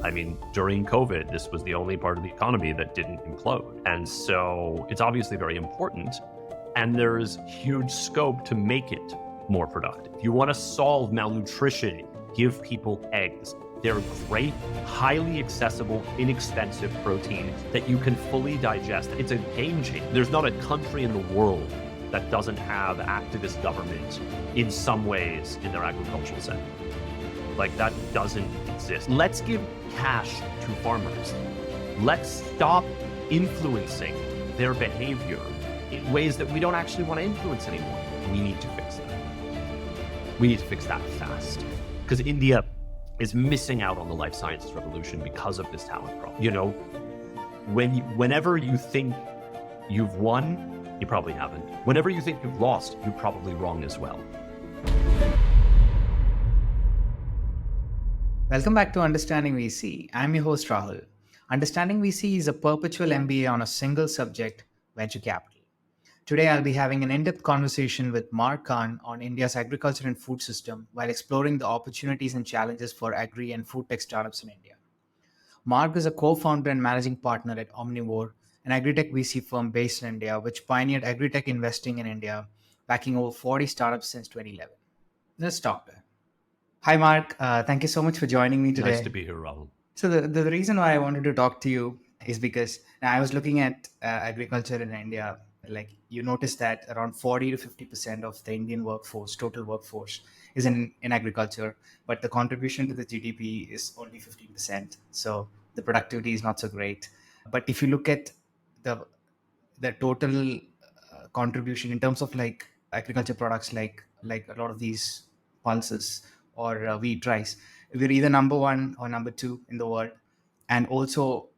I mean, during COVID, this was the only part of the economy that didn't implode. And so it's obviously very important. And there's huge scope to make it more productive. You want to solve malnutrition, give people eggs. They're great, highly accessible, inexpensive protein that you can fully digest. It's a game changer. There's not a country in the world that doesn't have activist government in some ways in their agricultural sector. Like, that doesn't exist. Let's give cash to farmers. Let's stop influencing their behavior in ways that we don't actually want to influence anymore. We need to fix that. We need to fix that fast, because India is missing out on the life sciences revolution because of this talent problem. You know, whenever you think you've won, you probably haven't. Whenever you think you've lost, you're probably wrong as well. Welcome back to Understanding VC. I'm your host, Rahul. Understanding VC is a perpetual MBA on a single subject, venture capital. Today, I'll be having an in-depth conversation with Mark Kahn on India's agriculture and food system while exploring the opportunities and challenges for agri and food tech startups in India. Mark is a co-founder and managing partner at Omnivore, an Agri Tech VC firm based in India, which pioneered Agri Tech investing in India, backing over 40 startups since 2011. Let's talk to him. Hi, Mark. Thank you so much for joining me today. Nice to be here, Rahul. So the reason why I wanted to talk to you is because I was looking at agriculture in India. Like, you notice that around 40 to 50% of the Indian workforce, total workforce, is in agriculture, but the contribution to the GDP is only 15%. So the productivity is not so great. But if you look at the total contribution in terms of like agriculture products, like a lot of these pulses or wheat, rice, we're either number one or number two in the world. And also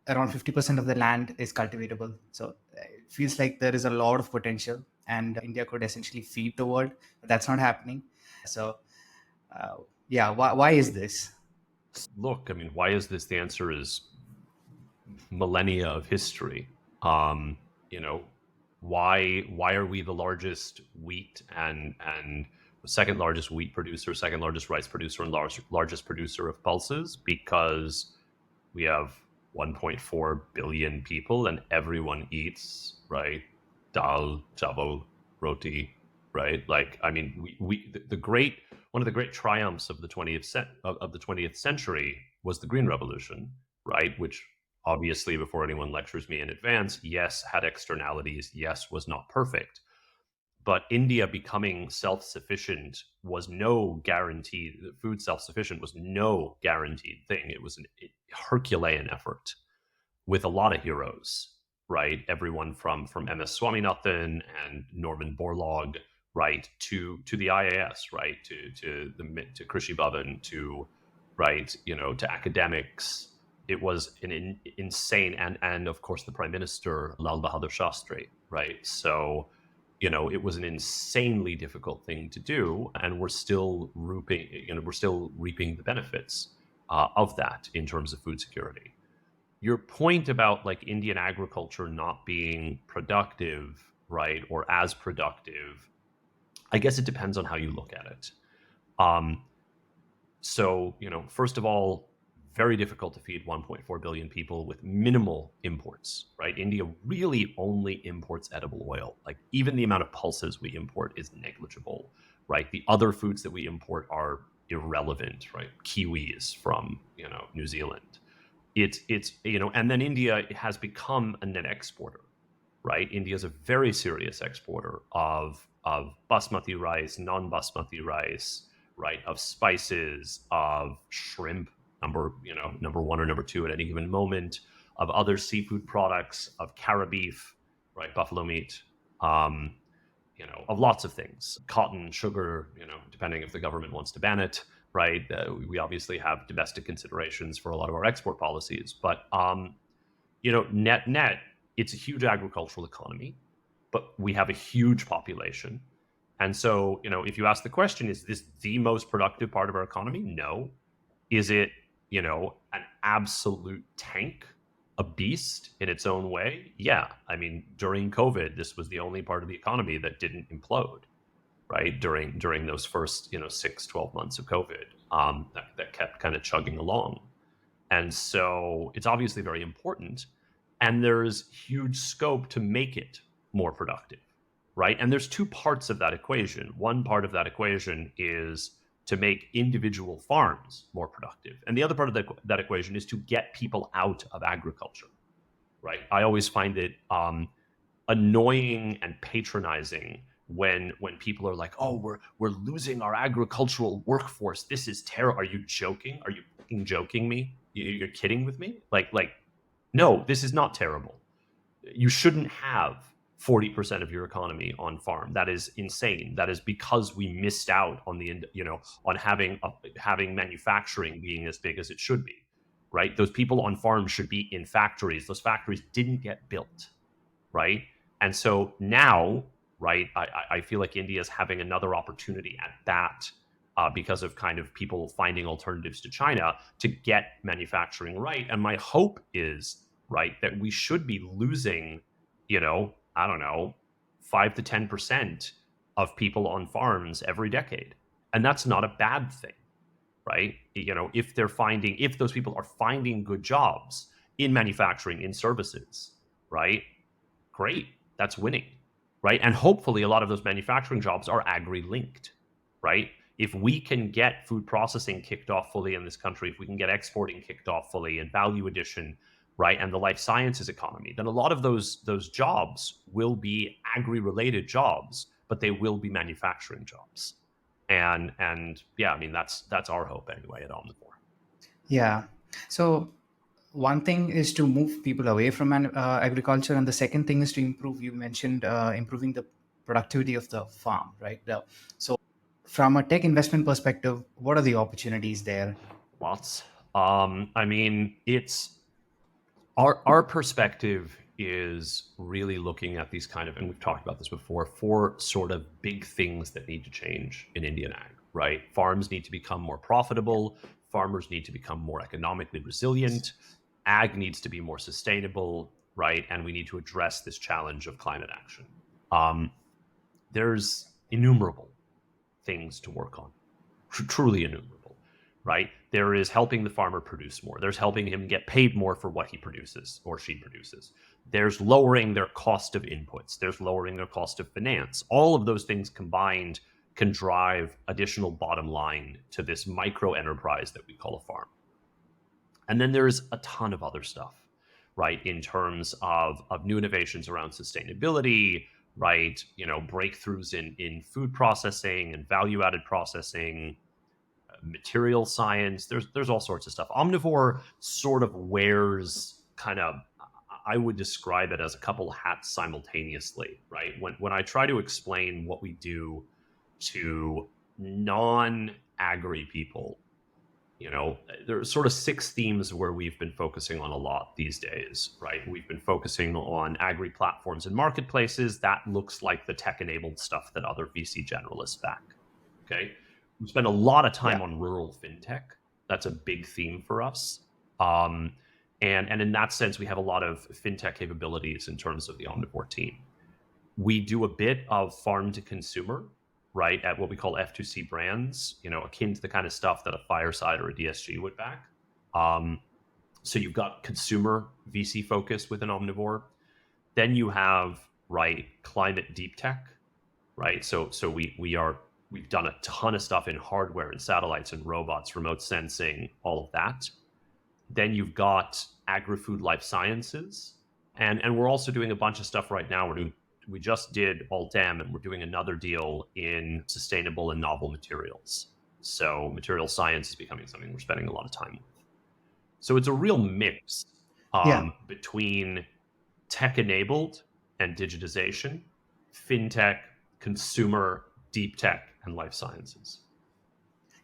around 50% of the land is cultivatable. So it feels like there is a lot of potential and India could essentially feed the world, but that's not happening. So why is this? Look, I mean, why is this? The answer is millennia of history. You know, why are we the largest wheat and second largest wheat producer, second largest rice producer, and largest producer of pulses? Because we have 1.4 billion people and everyone eats, right? Dal, chawal, roti, right? Like, I mean, one of the great triumphs of the 20th century was the Green Revolution, right? Which obviously, before anyone lectures me in advance, yes, had externalities, yes, was not perfect. But India becoming self-sufficient was no guarantee. Food self-sufficient was no guaranteed thing. It was a Herculean effort with a lot of heroes, right? Everyone from MS Swaminathan and Norman Borlaug, right, to the IAS, right, to Krishi Bhavan, to, right, you know, to academics. It was an insane, and of course the Prime Minister Lal Bahadur Shastri, right? So, you know, it was an insanely difficult thing to do, and we're still reaping the benefits of that in terms of food security. Your point about like Indian agriculture not being productive, right, or as productive, I guess it depends on how you look at it. So, you know, first of all, very difficult to feed 1.4 billion people with minimal imports, right? India really only imports edible oil. Like, even the amount of pulses we import is negligible, right? The other foods that we import are irrelevant, right? Kiwis from, you know, New Zealand. It's you know, and then India has become a net exporter, right? India is a very serious exporter of basmati rice, non-basmati rice, right? Of spices, of shrimp, number one or number two at any given moment, of other seafood products, of carra beef, right, buffalo meat, you know, of lots of things, cotton, sugar, you know, depending if the government wants to ban it, right? We obviously have domestic considerations for a lot of our export policies, but you know, net, it's a huge agricultural economy, but we have a huge population. And so, you know, if you ask the question, is this the most productive part of our economy? No. Is it, you know, an absolute tank, a beast in its own way? Yeah. I mean, during COVID, this was the only part of the economy that didn't implode, right? During those first, you know, 6-12 months of COVID, that kept kind of chugging along. And so it's obviously very important. And there's huge scope to make it more productive, right? And there's two parts of that equation. One part of that equation is to make individual farms more productive. And the other part of that equation is to get people out of agriculture, right? I always find it annoying and patronizing when people are like, "Oh, we're losing our agricultural workforce. This is terrible." Are you joking? Are you fucking joking me? You're kidding with me? Like, no, this is not terrible. You shouldn't have 40% of your economy on farm. That is insane. That is because we missed out on on having manufacturing being as big as it should be, right? Those people on farms should be in factories. Those factories didn't get built, right? And so now, right, I feel like India is having another opportunity at that because of kind of people finding alternatives to China to get manufacturing right. And my hope is, right, that we should be losing, I don't know, 5 to 10% of people on farms every decade. And that's not a bad thing, right? If those people are finding good jobs in manufacturing, in services, right? Great, that's winning, right? And hopefully a lot of those manufacturing jobs are agri linked, right? If we can get food processing kicked off fully in this country, if we can get exporting kicked off fully and value addition, right, and the life sciences economy, then a lot of those jobs will be agri related jobs, but they will be manufacturing jobs. And yeah, I mean that's our hope anyway at Omnivore. Yeah. So one thing is to move people away from agriculture, and the second thing is to improve. You mentioned improving the productivity of the farm, right? So, from a tech investment perspective, what are the opportunities there? Lots. I mean, it's our perspective is really looking at these kind of, and we've talked about this before, four sort of big things that need to change in Indian ag, right? Farms need to become more profitable, farmers need to become more economically resilient, ag needs to be more sustainable, right? And we need to address this challenge of climate action. Um, there's innumerable things to work on, truly innumerable, right? There is helping the farmer produce more. There's helping him get paid more for what he produces or she produces. There's lowering their cost of inputs. There's lowering their cost of finance. All of those things combined can drive additional bottom line to this micro enterprise that we call a farm. And then there's a ton of other stuff, right? In terms of new innovations around sustainability, right? Breakthroughs in food processing and value added processing, material science. There's all sorts of stuff. Omnivore sort of wears kind of, I would describe it as a couple hats simultaneously, right? When I try to explain what we do to non-agri people, there are sort of six themes where we've been focusing on a lot these days, right? We've been focusing on agri platforms and marketplaces. That looks like the tech enabled stuff that other VC generalists back. Okay. We spend a lot of time Yeah. on rural fintech. That's a big theme for us. Um, and in that sense, we have a lot of fintech capabilities in terms of the Omnivore team. We do a bit of farm to consumer, right, at what we call F2C brands, akin to the kind of stuff that a Fireside or a DSG would back. Um, so you've got consumer VC focus within Omnivore. Then you have, right, climate deep tech, right? So we've done a ton of stuff in hardware and satellites and robots, remote sensing, all of that. Then you've got agri-food life sciences, and we're also doing a bunch of stuff right now. We just did Alt-M, and we're doing another deal in sustainable and novel materials. So material science is becoming something we're spending a lot of time with. So it's a real mix Yeah. between tech-enabled and digitization, fintech, consumer, deep tech, and life sciences.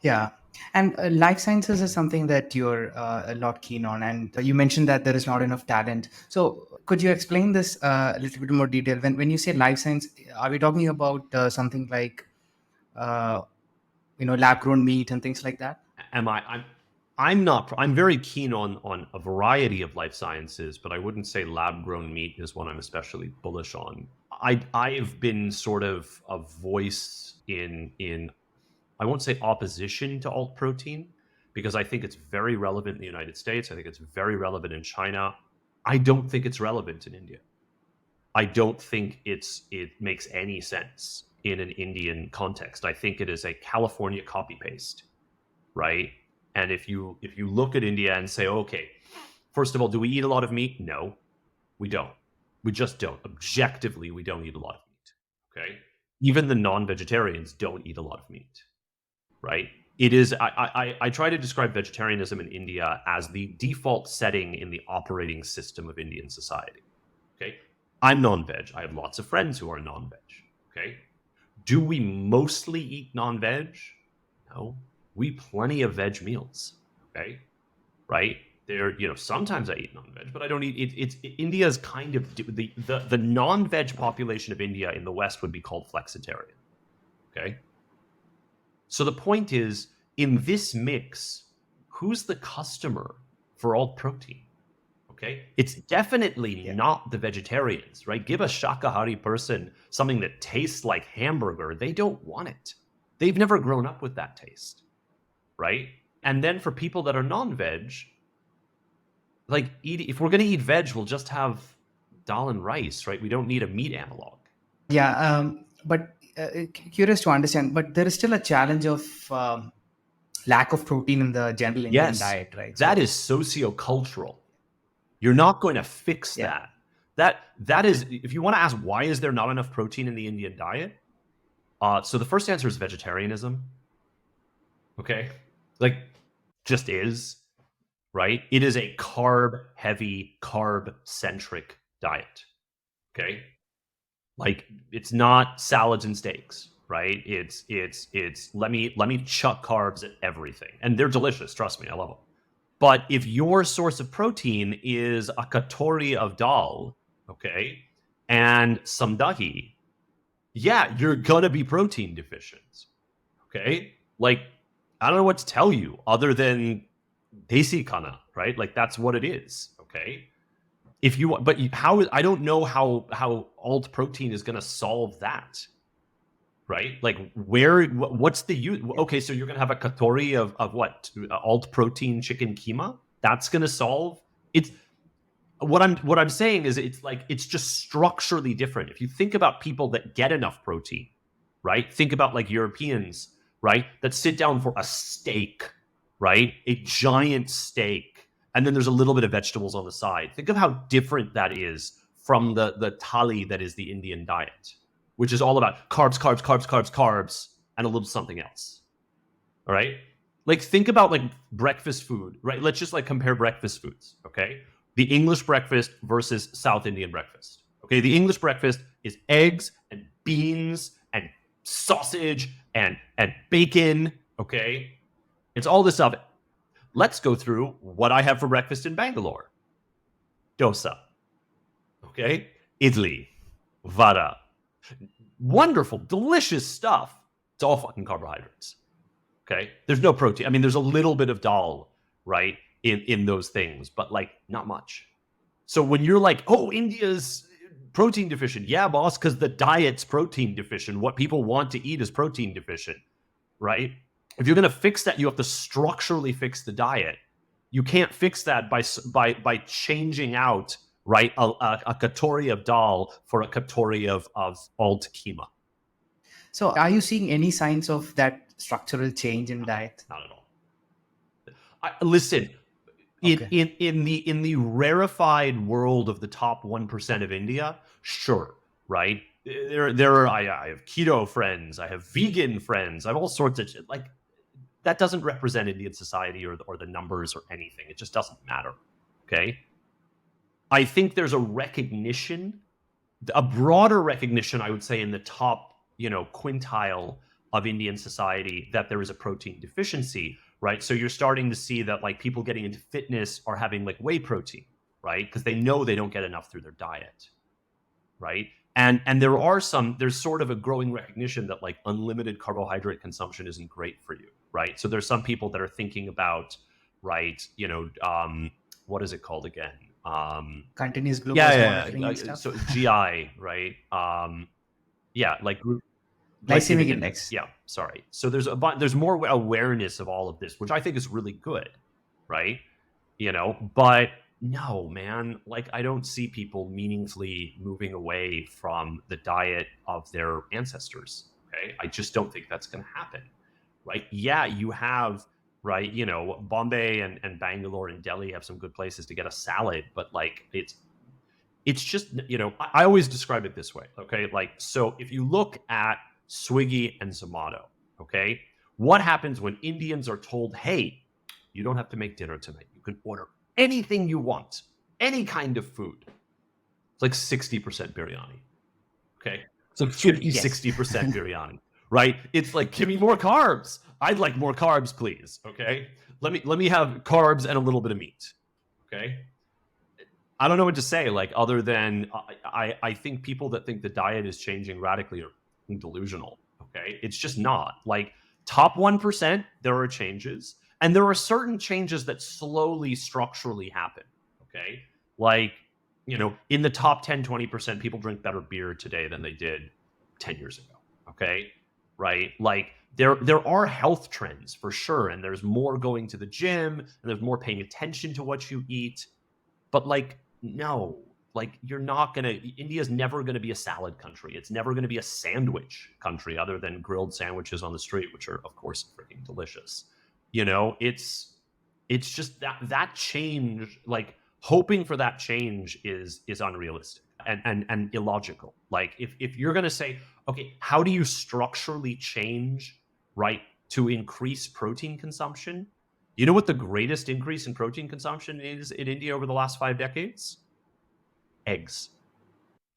Yeah. And life sciences is something that you're a lot keen on. And you mentioned that there is not enough talent. So could you explain this a little bit more detail? When you say life science, are we talking about something like, uh, lab grown meat and things like that? Am I? I'm not. I'm very keen on a variety of life sciences, but I wouldn't say lab grown meat is one I'm especially bullish on. I've been sort of a voice in I won't say opposition to alt protein, because I think it's very relevant in the United States. I think it's very relevant in China. I don't think it's relevant in India. I don't think it makes any sense in an Indian context. I think it is a California copy paste, right? And if you look at India and say, okay, first of all, do we eat a lot of meat? No, we don't. We just don't. Objectively, we don't eat a lot of meat. Okay, even the non-vegetarians don't eat a lot of meat, right? It is. I try to describe vegetarianism in India as the default setting in the operating system of Indian society. Okay, I'm non-veg. I have lots of friends who are non-veg. Okay, do we mostly eat non-veg? No, we eat plenty of veg meals. Okay, right? There, sometimes I eat non-veg, but I don't eat it. It's India's kind of the non-veg population of India in the West would be called flexitarian. Okay, so the point is, in this mix, who's the customer for alt protein? Okay, it's definitely not the vegetarians, right? Give a Shakahari person something that tastes like hamburger, they don't want it. They've never grown up with that taste, right? And then for people that are non-veg, like if we're going to eat veg, we'll just have dal and rice, right? We don't need a meat analog. Yeah, but curious to understand, but there is still a challenge of lack of protein in the general Indian diet, right? That is sociocultural. You're not going to fix that. That is, if you want to ask why is there not enough protein in the Indian diet, so the first answer is vegetarianism. Okay, like just is, right? It is a carb-heavy, carb-centric diet. Okay, like it's not salads and steaks, right? It's let me chuck carbs at everything, and they're delicious. Trust me, I love them. But if your source of protein is a katori of dal, okay, and some dahi, yeah, you're gonna be protein deficient. Okay, like I don't know what to tell you other than desi kana, right? Like that's what it is. Okay, if you but how I don't know how alt protein is gonna solve that. Right? Like what's the use? Okay, so you're gonna have a katori of what? Alt protein chicken keema? That's gonna solve it's what I'm saying is it's like it's just structurally different. If you think about people that get enough protein, right? Think about like Europeans, right? That sit down for a steak, right? A giant steak, and then there's a little bit of vegetables on the side. Think of how different that is from the thali that is the Indian diet, which is all about carbs, carbs, carbs, carbs, carbs, and a little something else. All right? Like think about like breakfast food, right? Let's just like compare breakfast foods, okay? The English breakfast versus South Indian breakfast. Okay, the English breakfast is eggs and beans and sausage and bacon, okay? It's all this stuff. Let's go through what I have for breakfast in Bangalore. Dosa. Okay? Idli. Vada. Wonderful, delicious stuff. It's all fucking carbohydrates. Okay? There's no protein. I mean, there's a little bit of dal, right, in those things, but like not much. So when you're like, oh, India's protein deficient, yeah, boss, because the diet's protein deficient. What people want to eat is protein deficient, right? If you're going to fix that, you have to structurally fix the diet. You can't fix that by changing out, right, a katori of dal for a katori of alt keema. So are you seeing any signs of that structural change in diet? Not at all. Listen, okay. in the rarefied world of the top 1% of India, sure, right? I have keto friends, I have vegan friends, I have all sorts of shit. Like that doesn't represent Indian society or the numbers or anything. It just doesn't matter. Okay. I think there's a recognition, a broader recognition, I would say, in the top, quintile of Indian society that there is a protein deficiency, right? So you're starting to see that like people getting into fitness are having like whey protein, right? Because they know they don't get enough through their diet, right? And there's sort of a growing recognition that like unlimited carbohydrate consumption isn't great for you, right? So there's some people that are thinking about, right, what is it called again? Continuous glucose monitoring and stuff. So GI, right? Yeah, like Glycemic index. Yeah, sorry. So there's more awareness of all of this, which I think is really good, right? But no, man, like I don't see people meaningfully moving away from the diet of their ancestors. Okay, I just don't think that's going to happen, right? Yeah, you have right, Bombay and Bangalore and Delhi have some good places to get a salad, but like it's just I always describe it this way, okay? Like, so if you look at Swiggy and Zomato, okay, what happens when Indians are told, hey, you don't have to make dinner tonight, you can order anything you want, any kind of food? It's like 60% biryani, okay? It's like 50 Yes. 60% biryani, right? It's like, give me more carbs. I'd like more carbs, please. Okay, let me have carbs and a little bit of meat. Okay, I don't know what to say, like, other than I think people that think the diet is changing radically are delusional. Okay, it's just not. Like, top 1%, there are changes, and there are certain changes that slowly structurally happen. Okay, like, in the top 10 20%, people drink better beer today than they did 10 years ago. Okay, right? Like, there are health trends for sure, and there's more going to the gym, and there's more paying attention to what you eat. But like, no, like, you're not gonna. India's never gonna be a salad country. It's never gonna be a sandwich country, other than grilled sandwiches on the street, which are of course freaking delicious. It's just that change. Like, hoping for that change is unrealistic and illogical. Like, if you're gonna say, okay, how do you structurally change, right, to increase protein consumption? You know what the greatest increase in protein consumption is in India over the last 5 decades? Eggs.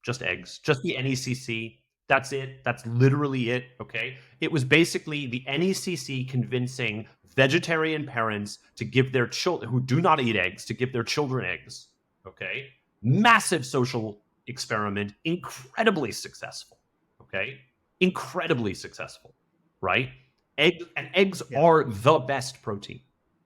Just eggs. Just the NECC. That's it. That's literally it. Okay. It was basically the NECC convincing vegetarian parents to give their children who do not eat eggs to give their children eggs. Okay. Massive social experiment, incredibly successful. Okay. Incredibly successful. Right? Eggs Yeah. are the best protein.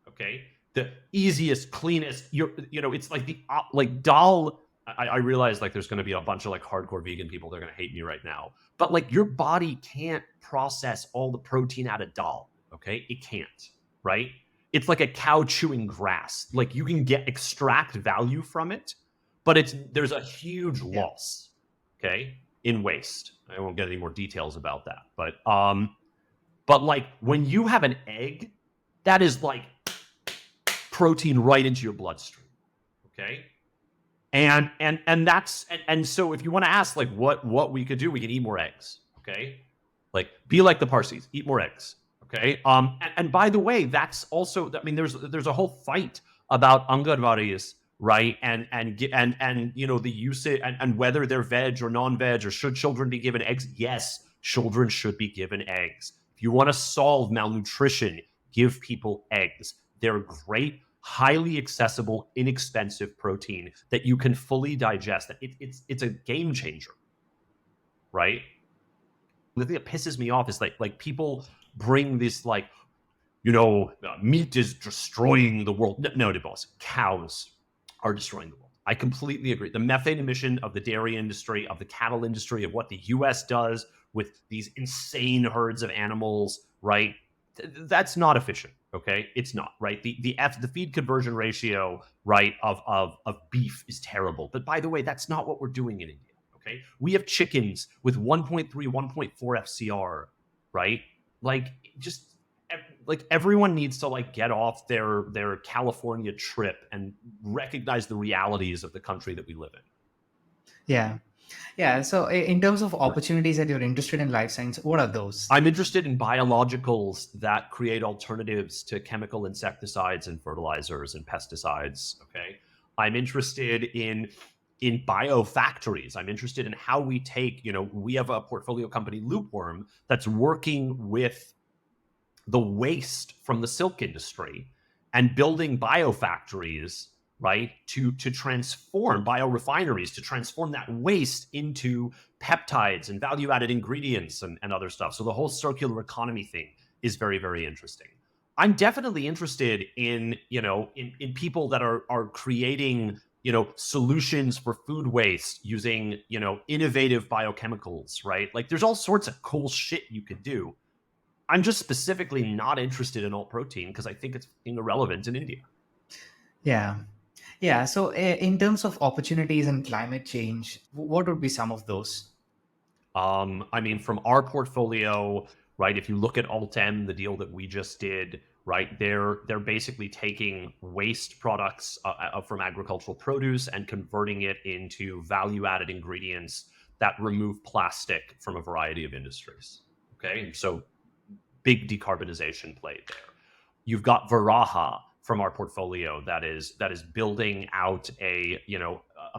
Okay. The easiest, cleanest, it's like like dal. I realize, like, there's going to be a bunch of like hardcore vegan people. They're going to hate me right now, but like, your body can't process all the protein out of dal. Okay, it can't. Right? It's like a cow chewing grass. Like, you can extract value from it, but there's a huge Yeah. loss. Okay, in waste. I won't get any more details about that, but like, when you have an egg, that is like protein right into your bloodstream. Okay. And so if you want to ask, like, what we could do, we can eat more eggs. Okay, like, be like the Parsis, eat more eggs. Okay, and by the way, that's also, I mean, there's a whole fight about Anganwadis, right, and the usage and whether they're veg or non-veg, or should children be given eggs? Yes, children should be given eggs. If you want to solve malnutrition, give people eggs. They're great, highly accessible, inexpensive protein that you can fully digest. It's a game changer, right? The thing that pisses me off is like people bring this, like, meat is destroying the world. No, boss, cows are destroying the world. I completely agree. The methane emission of the dairy industry, of the cattle industry, of what the U.S. does with these insane herds of animals, right? That's not efficient. Okay, it's not, right. The feed conversion ratio, right, of beef is terrible. But by the way, that's not what we're doing in India. Okay, we have chickens with 1.3, 1.4 FCR, right? Like, just like, everyone needs to, like, get off their California trip and recognize the realities of the country that we live in. Yeah. Yeah. So in terms of opportunities that you're interested in life science, what are those? I'm interested in biologicals that create alternatives to chemical insecticides and fertilizers and pesticides. Okay. I'm interested in biofactories. I'm interested in how we take, we have a portfolio company, Loopworm, that's working with the waste from the silk industry and building biofactories, right, to transform biorefineries, to transform that waste into peptides and value-added ingredients and other stuff. So the whole circular economy thing is very, very interesting. I'm definitely interested in, in people that are creating solutions for food waste using, innovative biochemicals, right? Like there's all sorts of cool shit you could do. I'm just specifically not interested in alt protein because I think it's irrelevant in India. Yeah. Yeah. So, in terms of opportunities and climate change, what would be some of those? I mean, from our portfolio, right? If you look at Alt-M, the deal that we just did, right? They're basically taking waste products from agricultural produce and converting it into value-added ingredients that remove plastic from a variety of industries. Okay, so big decarbonization play there. You've got Varaha from our portfolio that is building out a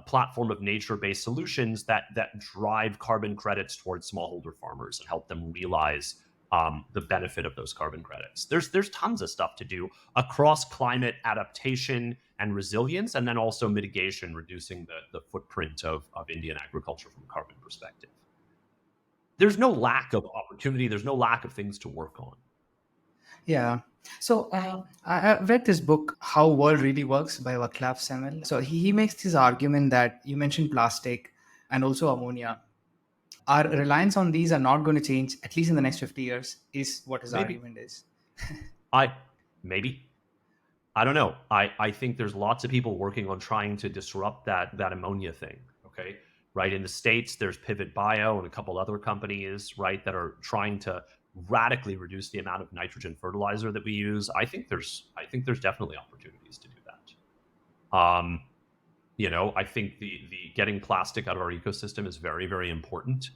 platform of nature-based solutions that drive carbon credits towards smallholder farmers and help them realize the benefit of those carbon credits. There's tons of stuff to do across climate adaptation and resilience, and then also mitigation, reducing the footprint of Indian agriculture from a carbon perspective. There's no lack of opportunity. There's no lack of things to work on. Yeah. So, I read this book, How World Really Works by Vaclav Semel. So he makes this argument that you mentioned plastic and also ammonia. Our reliance on these are not going to change, at least in the next 50 years, is what his Maybe. argument is. Maybe. I don't know. I think there's lots of people working on trying to disrupt that ammonia thing. Okay. Right. In the States, there's Pivot Bio and a couple other companies, right, that are trying to radically reduce the amount of nitrogen fertilizer that we use. I think there's definitely opportunities to do that. I think the getting plastic out of our ecosystem is very, very important.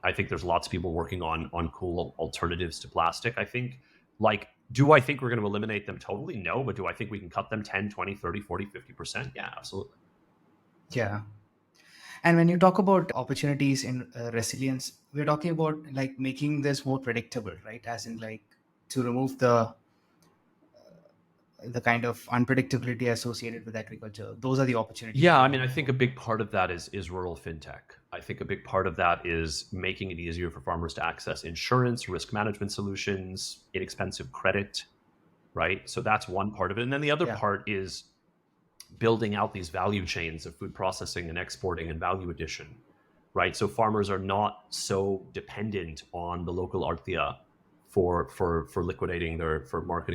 I think there's lots of people working on cool alternatives to plastic. I think, do I think we're going to eliminate them totally? No, but do I think we can cut them 10, 20, 30, 40, 50%? Yeah, absolutely. Yeah. And when you talk about opportunities in resilience, we're talking about like making this more predictable, right? As in, like, to remove the kind of unpredictability associated with agriculture. Those are the opportunities. Yeah, I mean, I think a big part of that is rural fintech. I think a big part of that is making it easier for farmers to access insurance, risk management solutions, inexpensive credit, right? So that's one part of it. And then the other part is building out these value chains of food processing and exporting and value addition, right? So farmers are not so dependent on the local artia for marketing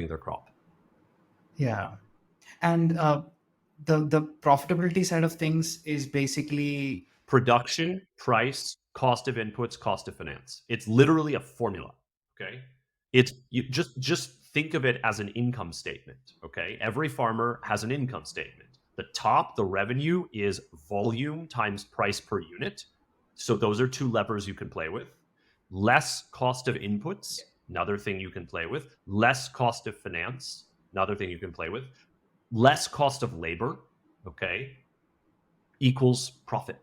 their crop. Yeah. And the profitability side of things is basically production, price, cost of inputs, cost of finance. It's literally a formula. Okay. It's you just think of it as an income statement. Okay. Every farmer has an income statement. The top, the revenue, is volume times price per unit. So those are two levers you can play with. Less cost of inputs, another thing you can play with. Less cost of finance, another thing you can play with. Less cost of labor, okay, equals profit.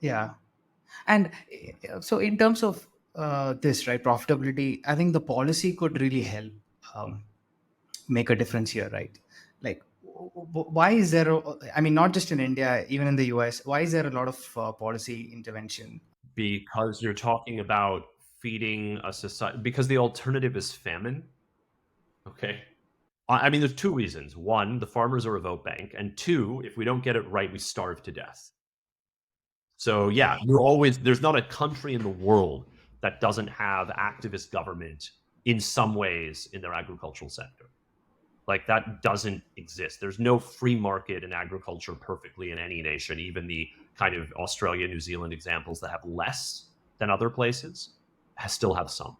Yeah. And so in terms of this, right, profitability, I think the policy could really help make a difference here, right? Like, why is there, I mean, not just in India, even in the US, why is there a lot of policy intervention? Because you're talking about feeding a society, because the alternative is famine. Okay. I mean, there's two reasons. One, the farmers are a vote bank. And two, if we don't get it right, we starve to death. So yeah, there's not a country in the world that doesn't have activist government in some ways in their agricultural sector. Like, that doesn't exist. There's no free market in agriculture perfectly in any nation. Even the kind of Australia, New Zealand examples that have less than other places still have some.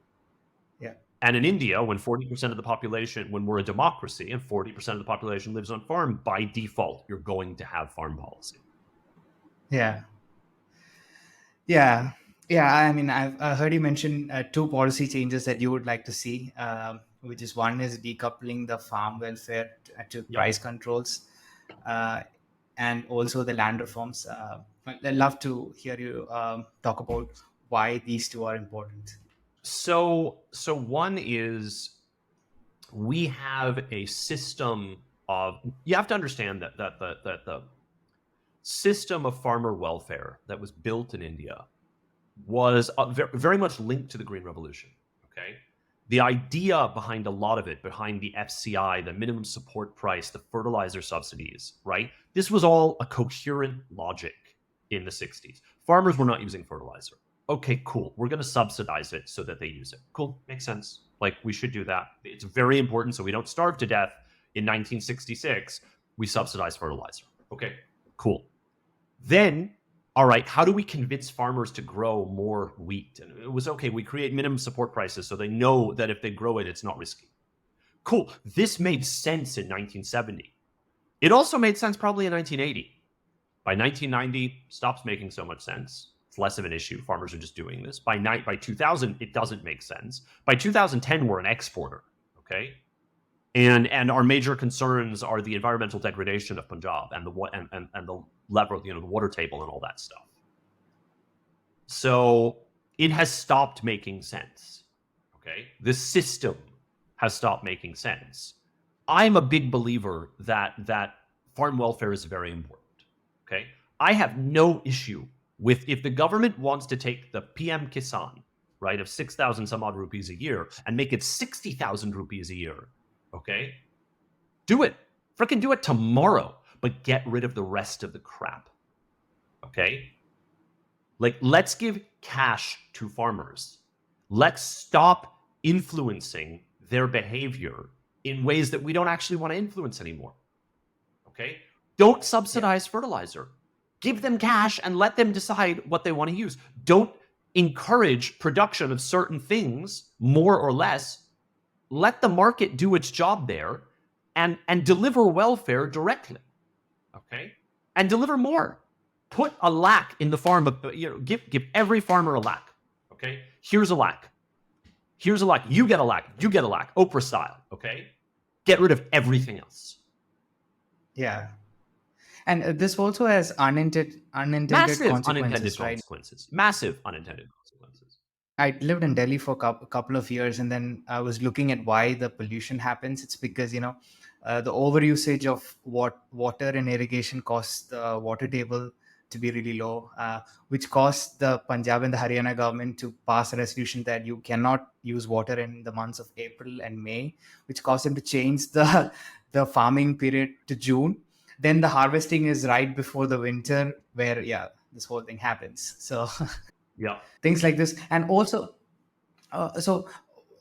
Yeah. And in India, when 40% of the population, when we're a democracy and 40% of the population lives on farm, by default, you're going to have farm policy. Yeah. Yeah. Yeah. I mean, I've heard you mention two policy changes that you would like to see, which is, one is decoupling the farm welfare to price controls, and also the land reforms. I'd love to hear you talk about why these two are important. So one is, we have a system of, you have to understand that the system of farmer welfare that was built in India was very much linked to the Green Revolution. Okay, the idea behind a lot of it, behind the FCI, the minimum support price, the fertilizer subsidies, right? This was all a coherent logic in the 60s. Farmers were not using fertilizer. Okay, cool. We're going to subsidize it so that they use it. Cool. Makes sense. Like, we should do that. It's very important so we don't starve to death. In 1966, we subsidize fertilizer. Okay, cool. Then, all right, how do we convince farmers to grow more wheat? And it was okay, we create minimum support prices so they know that if they grow it, it's not risky. Cool. This made sense in 1970. It also made sense probably in 1980. By 1990, stops making so much sense. It's less of an issue. Farmers are just doing this. By 2000, it doesn't make sense. By 2010, we're an exporter, okay? And our major concerns are the environmental degradation of Punjab and the level, the water table and all that stuff. So it has stopped making sense. Okay, the system has stopped making sense. I'm a big believer that farm welfare is very important. Okay, I have no issue with if the government wants to take the PM Kisan, right, of 6,000 some odd rupees a year and make it 60,000 rupees a year. Okay, do it. Freaking do it tomorrow, but get rid of the rest of the crap. Okay, like, let's give cash to farmers. Let's stop influencing their behavior in ways that we don't actually want to influence anymore. Okay, don't subsidize fertilizer. Give them cash and let them decide what they want to use. Don't encourage production of certain things more or less. Let the market do its job there and deliver welfare directly, okay? And deliver more. Put a lakh in the farm, give every farmer a lakh, okay? Here's a lakh. Here's a lakh. You get a lakh. You get a lakh. Oprah style, okay? Get rid of everything else. Yeah. And this also has unintended Massive consequences, unintended right? consequences. Massive unintended consequences. I lived in Delhi for a couple of years, and then I was looking at why the pollution happens. It's because, the overusage of water and irrigation caused the water table to be really low, which caused the Punjab and the Haryana government to pass a resolution that you cannot use water in the months of April and May, which caused them to change the farming period to June. Then the harvesting is right before the winter, where this whole thing happens. So yeah, things like this. And also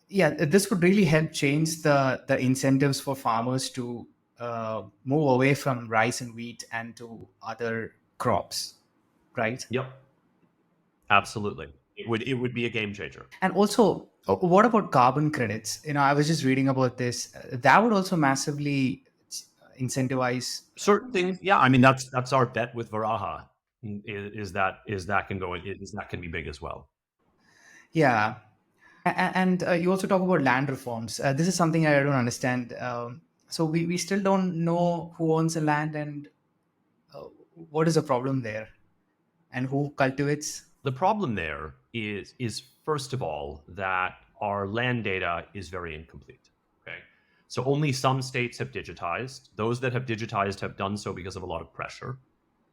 this would really help change the incentives for farmers to move away from rice and wheat and to other crops, right? Yep. Absolutely. It would be a game changer. And also, what about carbon credits? I was just reading about this. That would also massively incentivize certain things. Yeah, I mean, that's our bet with Varaha. Is that can be big as well. Yeah. And you also talk about land reforms. This is something I don't understand. So we still don't know who owns the land and what is the problem there and who cultivates. The problem there is first of all that our land data is very incomplete. Okay, so only some states have digitized. Those that have digitized have done so because of a lot of pressure,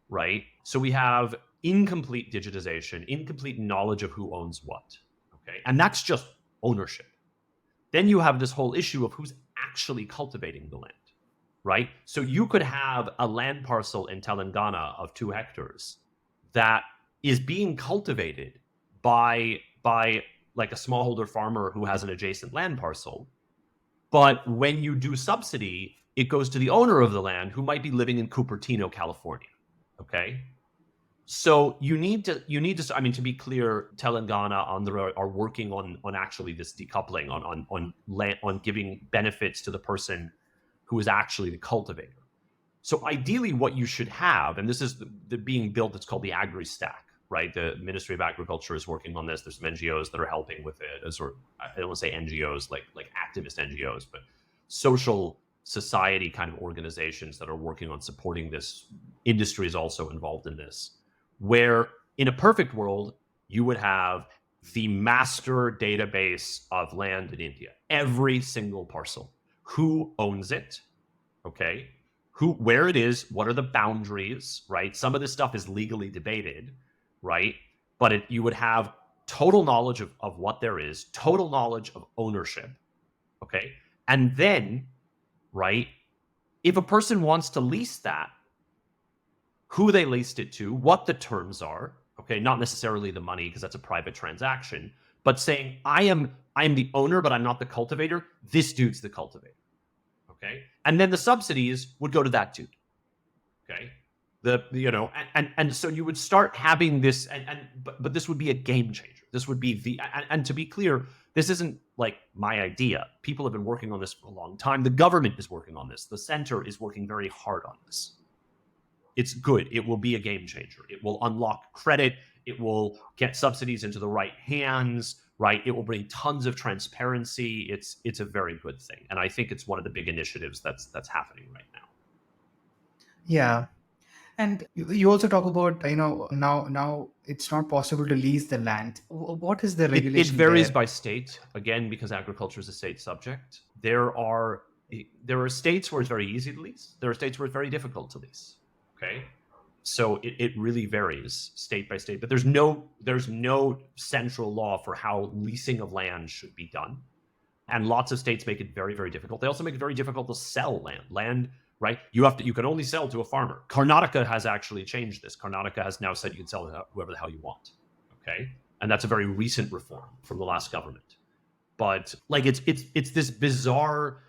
right? So we have incomplete digitization, incomplete knowledge of who owns what. Okay, and that's just ownership. Then you have this whole issue of who's actually cultivating the land, right? So you could have a land parcel in Telangana of 2 hectares that is being cultivated by like a smallholder farmer who has an adjacent land parcel. But when you do subsidy, it goes to the owner of the land who might be living in Cupertino, California. Okay. So you need to, I mean, to be clear, Telangana are working on actually this decoupling on giving benefits to the person who is actually the cultivator. So ideally what you should have, and this is the being built, it's called the Agri Stack, right? The Ministry of Agriculture is working on this. There's some NGOs that are helping with it. I don't want to say NGOs like activist NGOs, but social society kind of organizations that are working on supporting this. Industry is also involved in this, where in a perfect world, you would have the master database of land in India, every single parcel, who owns it, okay, where it is, what are the boundaries, right? Some of this stuff is legally debated, right? But you would have total knowledge of what there is, total knowledge of ownership. Okay. And then, right, if a person wants to lease that, who they leased it to, what the terms are, okay, not necessarily the money because that's a private transaction, but saying I am the owner, but I'm not the cultivator. This dude's the cultivator. Okay. And then the subsidies would go to that dude. Okay. And so you would start having this, but this would be a game changer. This would be and to be clear, this isn't like my idea. People have been working on this for a long time. The government is working on this. The center is working very hard on this. It's good. It will be a game changer. It will unlock credit. It will get subsidies into the right hands, right? It will bring tons of transparency. It's a very good thing. And I think it's one of the big initiatives that's happening right now. Yeah. And you also talk about, now it's not possible to lease the land. What is the regulation? It varies there? by state, again, because agriculture is a state subject. There are states where it's very easy to lease. There are states where it's very difficult to lease. Okay. So it really varies state by state, but there's no central law for how leasing of land should be done. And lots of states make it very, very difficult. They also make it very difficult to sell land, right? You can only sell to a farmer. Karnataka has actually changed this. Karnataka has now said you can sell to whoever the hell you want. Okay. And that's a very recent reform from the last government. But like it's this bizarre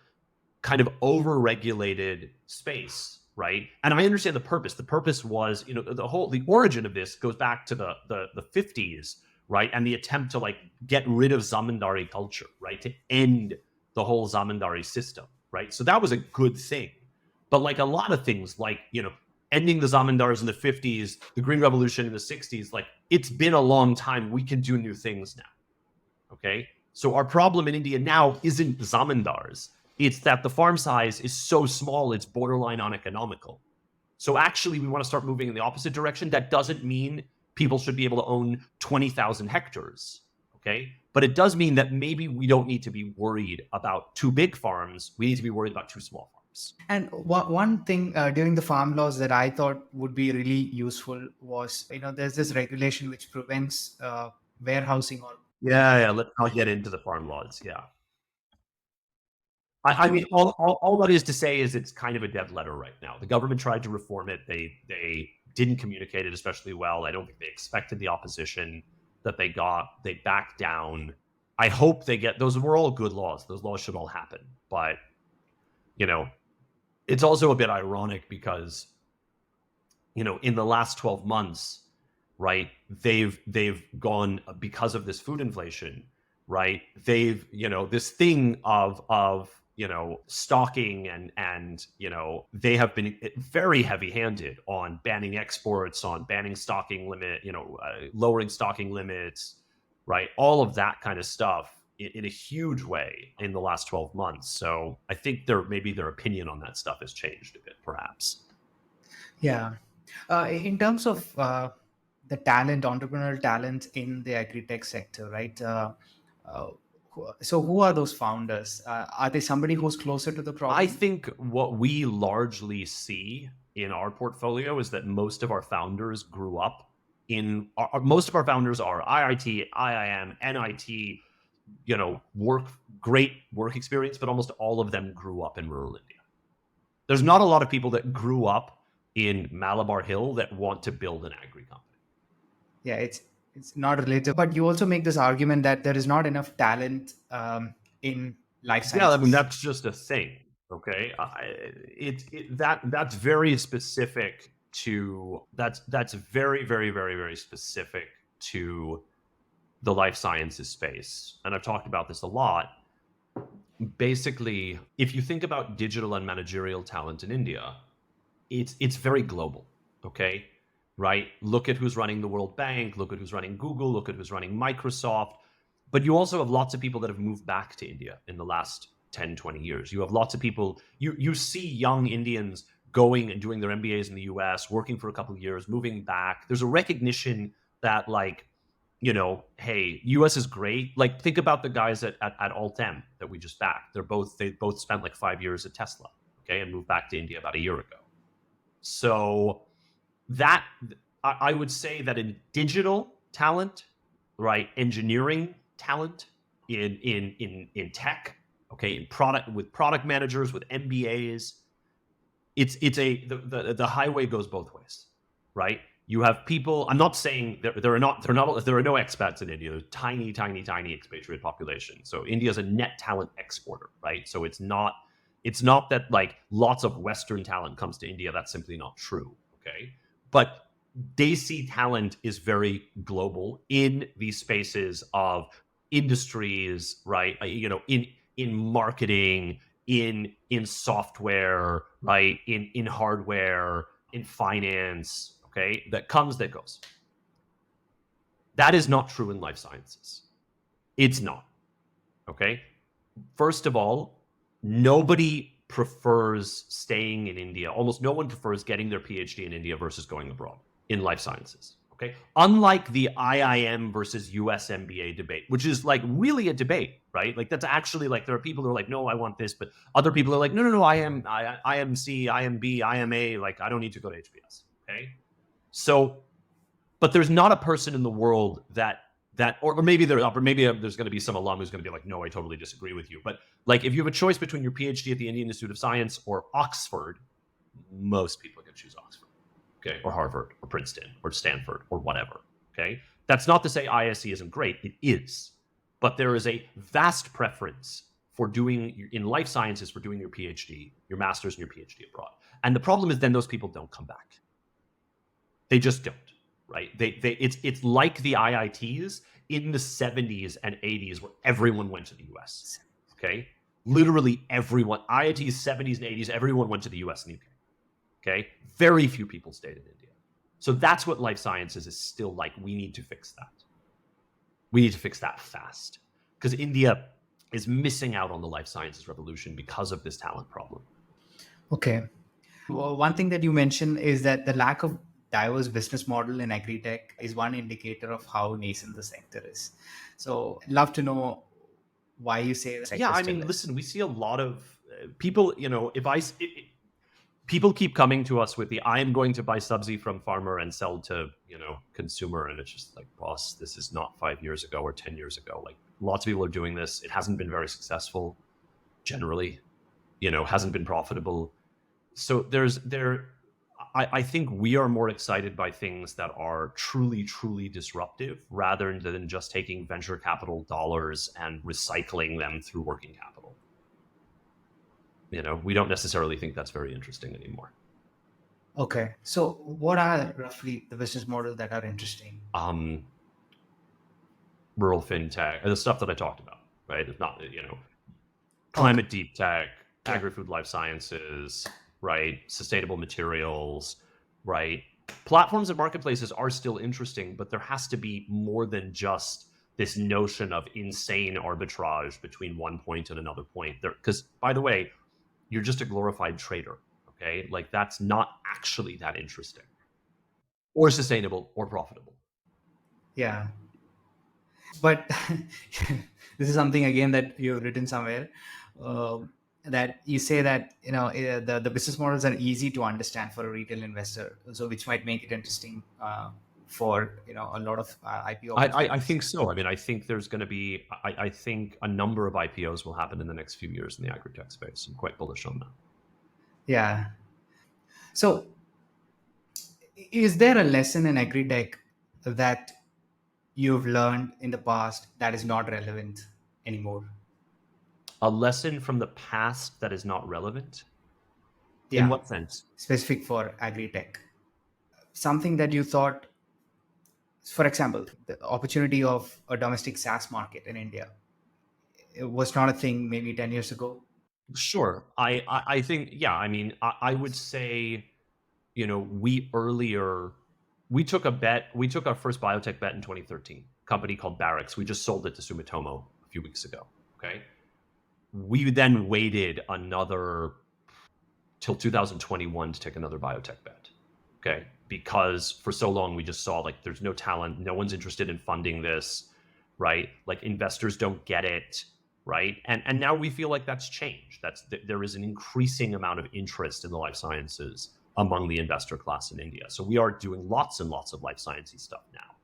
kind of over-regulated space, right? And I understand the purpose. The purpose was, the origin of this goes back to the 50s, right? And the attempt to like get rid of zamindari culture, right? To end the whole zamindari system, right? So that was a good thing. But like a lot of things, like, ending the zamindars in the 50s, the Green Revolution in the 60s, like it's been a long time. We can do new things now. Okay. So our problem in India now isn't zamindars. It's that the farm size is so small, it's borderline uneconomical. So actually, we want to start moving in the opposite direction. That doesn't mean people should be able to own 20,000 hectares, okay? But it does mean that maybe we don't need to be worried about too big farms. We need to be worried about too small farms. And one thing during the farm laws that I thought would be really useful was, there's this regulation which prevents warehousing or... Yeah, let's not get into the farm laws, yeah. I mean, all that is to say is it's kind of a dead letter right now. The government tried to reform it. They didn't communicate it especially well. I don't think they expected the opposition that they got. They backed down. I hope they get... Those were all good laws. Those laws should all happen. But, it's also a bit ironic because, in the last 12 months, right, they've gone, because of this food inflation, right, they've, this thing of stocking and they have been very heavy-handed on banning exports, on banning stocking limit, lowering stocking limits, right? All of that kind of stuff in a huge way in the last 12 months. So I think maybe their opinion on that stuff has changed a bit, perhaps. Yeah. In terms of the entrepreneurial talent in the agri-tech sector, right? So who are those founders? Are they somebody who's closer to the problem? I think what we largely see in our portfolio is that most of our founders grew up most of our founders are IIT, IIM, NIT, great work experience, but almost all of them grew up in rural India. There's not a lot of people that grew up in Malabar Hill that want to build an agri company. Yeah, it's not related. But you also make this argument that there is not enough talent in life sciences. Yeah, I mean, that's just a thing. Okay, that's very specific to that's very, very, very, very specific to the life sciences space, and I've talked about this a lot. Basically, if you think about digital and managerial talent in India, it's very global. Okay, right? Look at who's running the World Bank. Look at who's running Google. Look at who's running Microsoft. But you also have lots of people that have moved back to India in the last 10, 20 years. You have lots of people, you see young Indians going and doing their MBAs in the US, working for a couple of years, moving back. There's a recognition that, like, hey, US is great. Like, think about the guys at Altem that we just backed. They both spent like 5 years at Tesla, okay, and moved back to India about a year ago. So that, I would say that in digital talent, right, engineering talent, in tech, okay, in product, with product managers, with MBAs. The highway goes both ways, right? You have people. I'm not saying there are no expats in India. There's tiny expatriate population. So India is a net talent exporter, right? So it's not that like lots of Western talent comes to India. That's simply not true. Okay, but they see talent is very global in these spaces of industries, right? In marketing, in software, right? In hardware, in finance. Okay, that comes, that goes. That is not true in life sciences. It's not. Okay. First of all, nobody prefers staying in India. Almost no one prefers getting their PhD in India versus going abroad in life sciences. Okay. Unlike the IIM versus US MBA debate, which is like really a debate, right? Like that's actually like there are people who are like, no, I want this, but other people are like, no, IMC, IMB, IMA, like I don't need to go to HBS. Okay. So, but there's not a person in the world or maybe there's going to be some alum who's going to be like, no, I totally disagree with you. But like, if you have a choice between your PhD at the Indian Institute of Science or Oxford, most people are going to choose Oxford, okay, or Harvard, or Princeton, or Stanford, or whatever. Okay, that's not to say ISE isn't great; it is, but there is a vast preference for doing in life sciences for doing your PhD, your master's, and your PhD abroad. And the problem is then those people don't come back. They just don't. Right? It's like the IITs in the 70s and 80s where everyone went to the US. Okay? Literally everyone. IITs, 70s and 80s, everyone went to the US and UK. Okay? Very few people stayed in India. So that's what life sciences is still like. We need to fix that. We need to fix that fast. Because India is missing out on the life sciences revolution because of this talent problem. Okay. Well, one thing that you mentioned is that the lack of diverse business model in Agri Tech is one indicator of how nascent the sector is. So I'd love to know why you say that. Yeah, I mean, listen, we see a lot of people, people keep coming to us with I am going to buy Subzi from farmer and sell to, consumer. And it's just like, boss, this is not 5 years ago or 10 years ago. Like lots of people are doing this. It hasn't been very successful generally, hasn't been profitable. So I think we are more excited by things that are truly, truly disruptive rather than just taking venture capital dollars and recycling them through working capital. We don't necessarily think that's very interesting anymore. Okay. So what are roughly the business models that are interesting? Rural fintech, the stuff that I talked about, right? It's not, climate deep tech, agri-food life sciences, right? Sustainable materials, right? Platforms and marketplaces are still interesting, but there has to be more than just this notion of insane arbitrage between one point and another point. Because, by the way, you're just a glorified trader, okay? Like that's not actually that interesting or sustainable or profitable. Yeah. But this is something again that you've written somewhere. That you say that the business models are easy to understand for a retail investor, so which might make it interesting for a lot of IPO. I think so. I mean, I think there's going to be. I think a number of IPOs will happen in the next few years in the agri tech space. I'm quite bullish on that. Yeah. So, is there a lesson in agri tech that you've learned in the past that is not relevant anymore? A lesson from the past that is not relevant? Yeah. In what sense? Specific for agri tech. Something that you thought, for example, the opportunity of a domestic SaaS market in India, it was not a thing maybe 10 years ago. Sure. I think, yeah, I mean, I would say, we took a bet. We took our first biotech bet in 2013, a company called Barracks. We just sold it to Sumitomo a few weeks ago. Okay. We then waited till 2021 to take another biotech bet. Okay. Because for so long we just saw like there's no talent, no one's interested in funding this, right? Like investors don't get it, right? And now we feel like that's changed. There is an increasing amount of interest in the life sciences among the investor class in India. So we are doing lots and lots of life sciencey stuff now.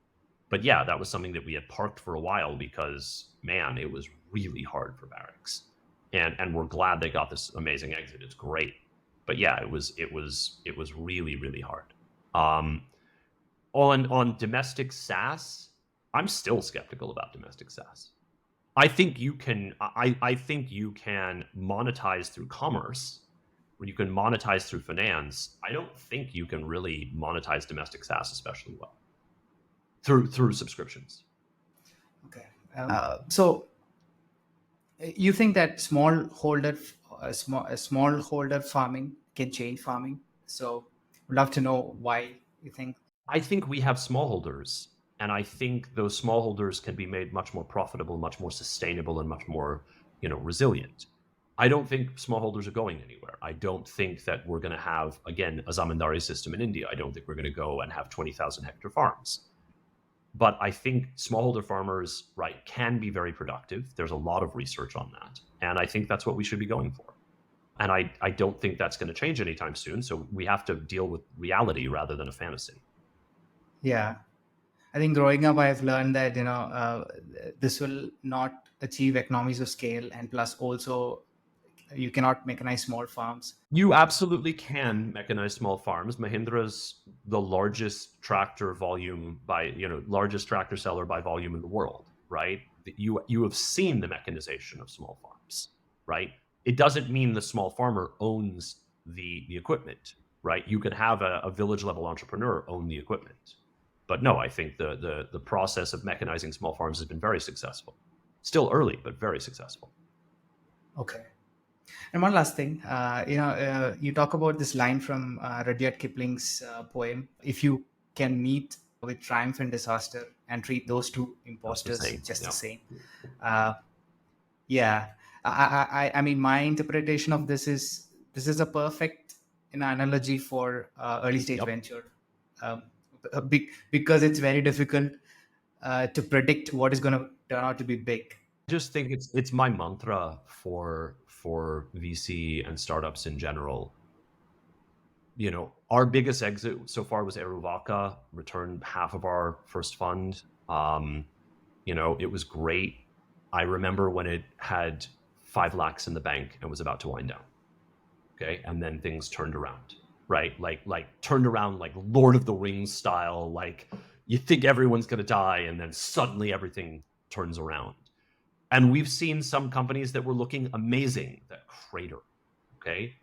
But yeah, that was something that we had parked for a while because, man, it was really hard for barracks. And we're glad they got this amazing exit. It's great. But yeah, it was really, really hard. On domestic SaaS, I'm still skeptical about domestic SaaS. I think you can monetize through commerce, or you can monetize through finance. I don't think you can really monetize domestic SaaS especially well through subscriptions. Okay. So you think that smallholder farming can change farming? So we'd love to know why you think. I think we have smallholders, and I think those smallholders can be made much more profitable, much more sustainable, and much more, resilient. I don't think smallholders are going anywhere. I don't think that we're going to have, again, a zamindari system in India. I don't think we're going to go and have 20,000 hectare farms. But I think smallholder farmers, right, can be very productive. There's a lot of research on that. And I think that's what we should be going for. And I don't think that's going to change anytime soon. So we have to deal with reality rather than a fantasy. Yeah, I think growing up, I've learned that this will not achieve economies of scale, and plus also you cannot mechanize small farms. You absolutely can mechanize small farms. Mahindra's the largest tractor volume largest tractor seller by volume in the world, right? You have seen the mechanization of small farms, right? It doesn't mean the small farmer owns the equipment, right? You could have a village level entrepreneur own the equipment. But no, I think the process of mechanizing small farms has been very successful. Still early, but very successful. Okay. And one last thing, you talk about this line from Rudyard Kipling's poem: "If you can meet with triumph and disaster and treat those two imposters just the same." Yeah, I mean, my interpretation of this is a perfect analogy for early stage venture, because it's very difficult to predict what is going to turn out to be big. I just think it's my mantra for VC and startups in general. Our biggest exit so far was Eruvaka, returned half of our first fund. It was great. I remember when it had 5 lakhs in the bank and was about to wind down. Okay, and then things turned around, right? Like turned around like Lord of the Rings style. Like you think everyone's gonna die, and then suddenly everything turns around. And we've seen some companies that were looking amazing that crater. Okay,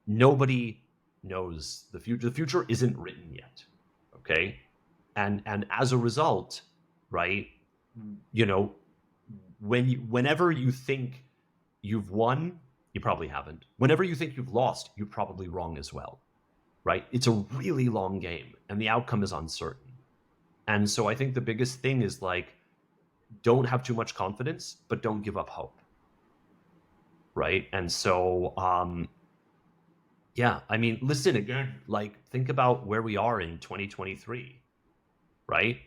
nobody knows the future. The future isn't written yet. Okay, and as a result, right? Whenever you think you've won, you probably haven't. Whenever you think you've lost, you're probably wrong as well, right? It's a really long game, and the outcome is uncertain. And so I think the biggest thing is don't have too much confidence, but don't give up hope, right? And so, yeah, I mean, listen again, think about where we are in 2023, right?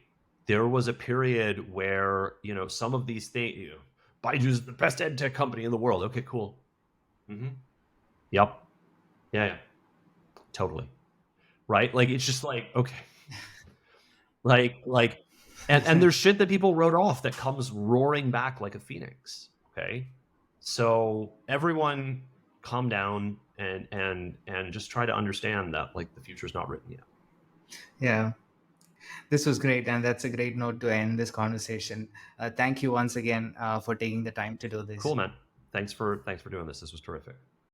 There was a period where, some of these things, Baiju's the best ed tech company in the world. Okay, cool. Mm-hmm. Yep. Yeah. Totally. Right? It's just okay. And there's shit that people wrote off that comes roaring back like a phoenix. Okay. So everyone calm down and just try to understand that the future's not written yet. Yeah. This was great, and that's a great note to end this conversation. Thank you once again for taking the time to do this. Cool, man. Thanks for doing this. This was terrific.